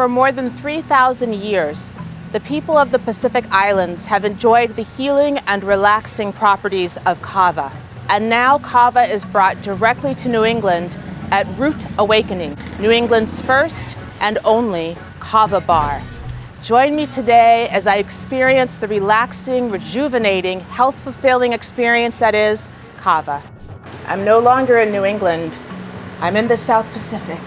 For more than 3,000 years, the people of the Pacific Islands have enjoyed the healing and relaxing properties of kava. And now kava is brought directly to New England at Root Awakening, New England's first and only kava bar. Join me today as I experience the relaxing, rejuvenating, health-fulfilling experience that is kava. I'm no longer in New England. I'm in the South Pacific.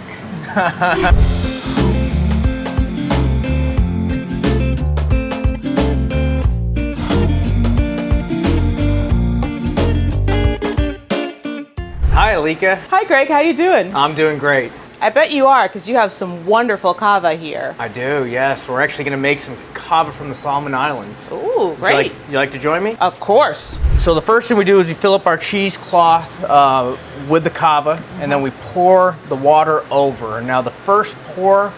Hi, Alika. Hi, Greg. How you doing? I'm doing great. I bet you are, because you have some wonderful kava here. I do, yes. We're actually going to make some kava from the Solomon Islands. Ooh, great. You like to join me? Of course. So the first thing we do is we fill up our cheesecloth with the kava, and then we pour the water over. Now the first pour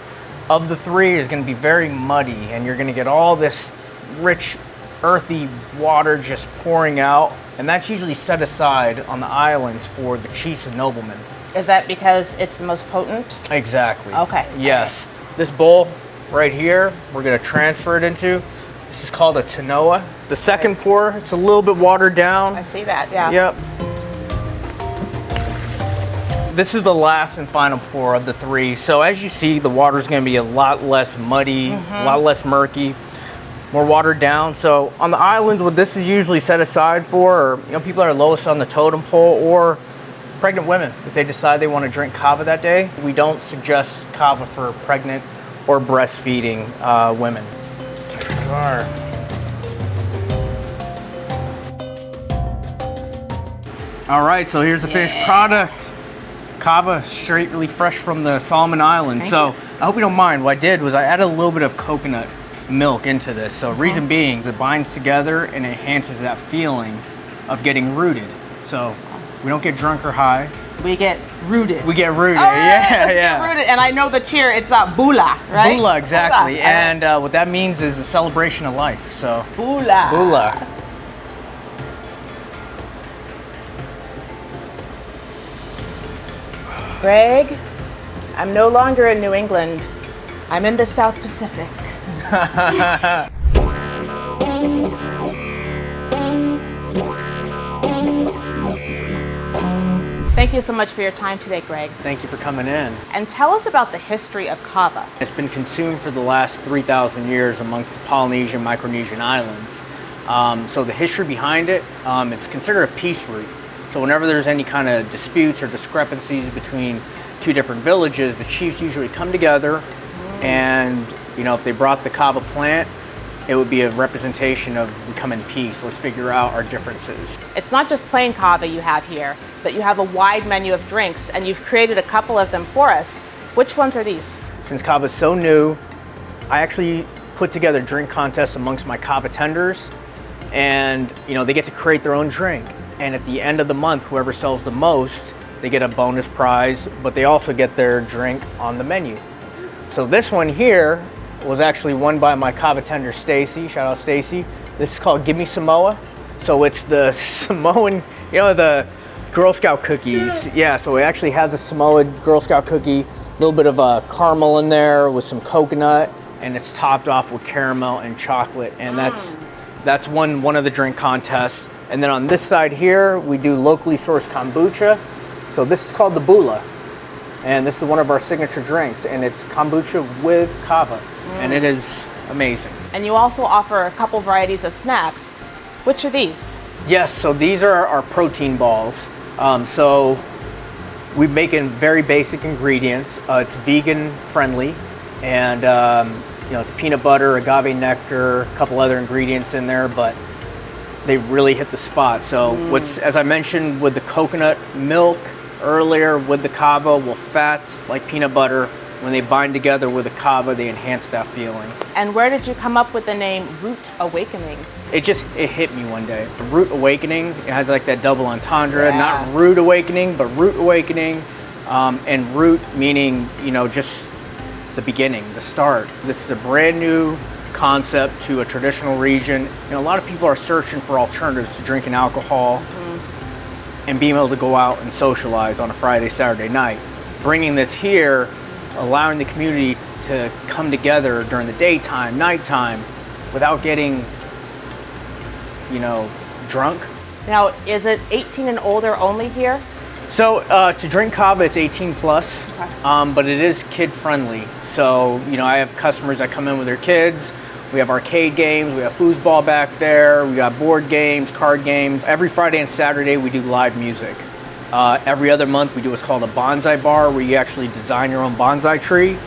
of the three is going to be very muddy, and you're going to get all this rich, earthy water just pouring out. And that's usually set aside on the islands for the chiefs and noblemen. Is that because it's the most potent? Exactly. Okay. Yes. Okay. This bowl right here, we're going to transfer it into. This is called a tanoa. The second pour, it's a little bit watered down. I see that, yeah. Yep. This is the last and final pour of the three. So as you see, the water is going to be a lot less muddy, a lot less murky, more watered down. So on the islands, what this is usually set aside for are people that are lowest on the totem pole, or pregnant women, if they decide they want to drink kava that day. We don't suggest kava for pregnant or breastfeeding women. All right, so here's the finished product. Kava, straight, really fresh from the Solomon Islands. So I hope you don't mind. What I did was I added a little bit of coconut milk into this. So reason being is it binds together and enhances that feeling of getting rooted. So we don't get drunk or high. We get rooted. We get rooted. All right, yeah, let's get rooted. And I know the cheer. It's bula, right? Bula, exactly. Bula. And what that means is the celebration of life. So bula. Bula. Greg, I'm no longer in New England. I'm in the South Pacific. Thank you so much for your time today, Greg. Thank you for coming in. And tell us about the history of kava. It's been consumed for the last 3,000 years amongst the Polynesian, Micronesian islands. So the history behind it, it's considered a peace root. So whenever there's any kind of disputes or discrepancies between two different villages, the chiefs usually come together, and if they brought the kava plant, it would be a representation of we come in peace. Let's figure out our differences. It's not just plain kava you have here, but you have a wide menu of drinks, and you've created a couple of them for us. Which ones are these? Since kava is so new, I actually put together drink contests amongst my kava tenders, and they get to create their own drink. And at the end of the month, whoever sells the most, they get a bonus prize, but they also get their drink on the menu. So this one here was actually won by my kava tender, Stacy. Shout out Stacy. This is called Give Me Samoa. So it's the Samoan, the Girl Scout cookies. Yeah, so it actually has a Samoa Girl Scout cookie, a little bit of caramel in there with some coconut, and it's topped off with caramel and chocolate. And that's one of the drink contests. And then on this side here, we do locally sourced kombucha. So this is called the Bula. And this is one of our signature drinks, and it's kombucha with kava. And it is amazing. And you also offer a couple varieties of snacks. Which are these? Yes, so these are our protein balls. So we make in very basic ingredients. It's vegan friendly, and it's peanut butter, agave nectar, a couple other ingredients in there, but they really hit the spot. So as I mentioned, with the coconut milk earlier, with the kava, well, fats like peanut butter, when they bind together with the kava, they enhance that feeling. And where did you come up with the name Root Awakening? It hit me one day. Root Awakening, it has like that double entendre, not Rude Awakening, but Root Awakening. And root meaning, just the beginning, the start. This is a brand new concept to a traditional region. A lot of people are searching for alternatives to drinking alcohol and being able to go out and socialize on a Friday, Saturday night. Bringing this here, allowing the community to come together during the daytime, nighttime, without getting, drunk. Now, is it 18 and older only here? So to drink Kava, it's 18 plus, Okay. but it is kid friendly. So, I have customers that come in with their kids. We have arcade games, we have foosball back there, we got board games, card games. Every Friday and Saturday we do live music. Every other month we do what's called a bonsai bar, where you actually design your own bonsai tree.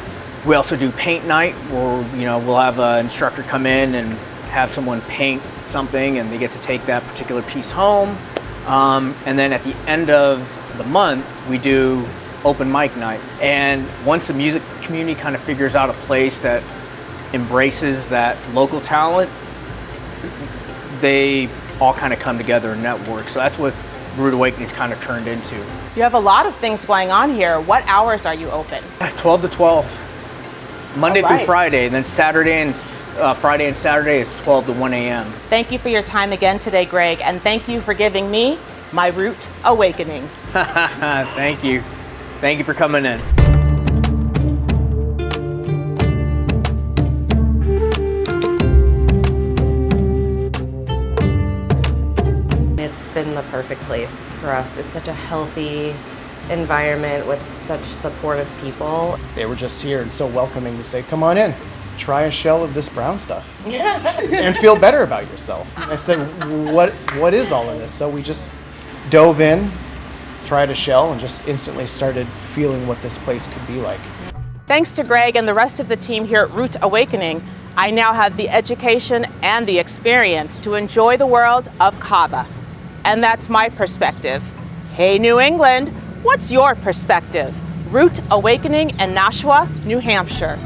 We also do paint night, where we'll have an instructor come in and have someone paint something, and they get to take that particular piece home. And then at the end of the month we do open mic night. And once the music community kind of figures out a place that embraces that local talent, they all kind of come together and network. So that's what Rude Awakening's kind of turned into. You have a lot of things going on here. What hours are you open? 12 to 12, Monday All right. through Friday, and then Friday and Saturday is 12 to 1 a.m. Thank you for your time again today, Greg, and thank you for giving me my Root Awakening. Thank you. Thank you for coming in. It's been the perfect place for us. It's such a healthy environment with such supportive people. They were just here and so welcoming to say, come on in, try a shell of this brown stuff and feel better about yourself. And I said, what is all of this? So we just dove in, tried a shell, and just instantly started feeling what this place could be like. Thanks to Greg and the rest of the team here at Root Awakening, I now have the education and the experience to enjoy the world of Kava. And that's my perspective. Hey, New England, what's your perspective? Root Awakening in Nashua, New Hampshire.